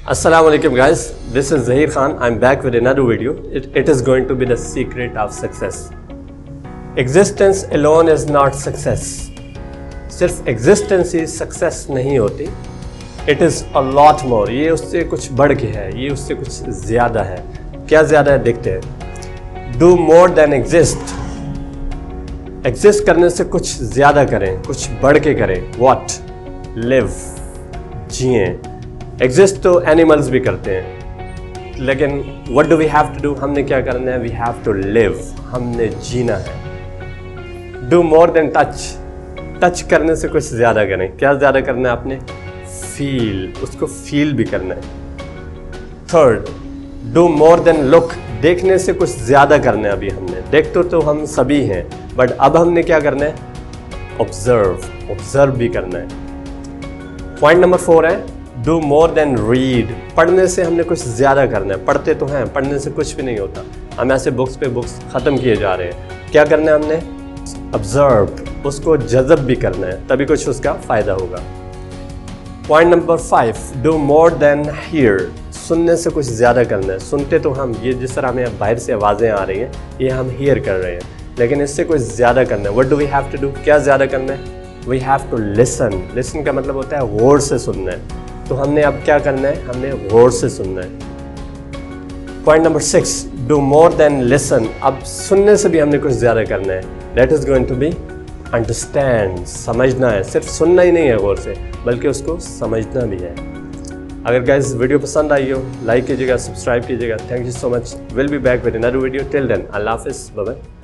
Assalamu alaikum guys, this is Zahir Khan. I'm back with another video. It is going to be the secret of success. Existence alone is not success. सिर्फ existence ही success नहीं होती. It is a lot more. ये उससे कुछ बढ़ के है, ये उससे कुछ ज़्यादा है. क्या ज़्यादा है देखते हैं. Do more than exist. Exist करने से कुछ ज़्यादा करें, कुछ बढ़ के करें. What? Live. जिएं. एग्जिस्ट तो एनिमल्स भी करते हैं, लेकिन what do we have to do, हमने क्या करना है, वी हैव टू लिव, हमने जीना है. Do more then touch, touch करने से कुछ ज़्यादा करें. क्या ज़्यादा करना है आपने, फील, उसको फील भी करना है. Third, do more then look, देखने से कुछ ज़्यादा करना है. अभी हमने देख तो हम सभी हैं, बट अब हमने क्या करना है, ऑब्जर्व, ऑब्जर्व भी करना है. पॉइंट नंबर 4 है डू मोर देन रीड, पढ़ने से हमने कुछ ज़्यादा करना है. पढ़ते तो हैं, पढ़ने से कुछ भी नहीं होता. हम ऐसे बुक्स पे बुक्स ख़त्म किए जा रहे हैं. क्या करना है हमने, ऑब्जर्व, उसको जज़ब भी करना है, तभी कुछ उसका फ़ायदा होगा. Point number 5, do more then here, सुनने से कुछ ज़्यादा करना है. सुनते तो हम, ये जिस तरह हमें बाहर से आवाज़ें आ रही हैं, ये हम हियर कर रहे हैं, लेकिन इससे कुछ ज़्यादा करना है. What do we have to do, क्या ज़्यादा करना है, we have to listen. Listen का मतलब होता है गौर से सुनना है. तो हमने अब क्या करना है, हमने गौर से सुनना है. Point number 6, do more than listen, अब सुनने से भी हमने कुछ ज़्यादा करना है. That is going to be understand, समझना है. सिर्फ सुनना ही नहीं है गौर से, बल्कि उसको समझना भी है. अगर गाइस वीडियो पसंद आई हो, लाइक कीजिएगा, सब्सक्राइब कीजिएगा. Thank you so much. Will be back with another video. Till then, Allah हाफिज़, बाय बाय.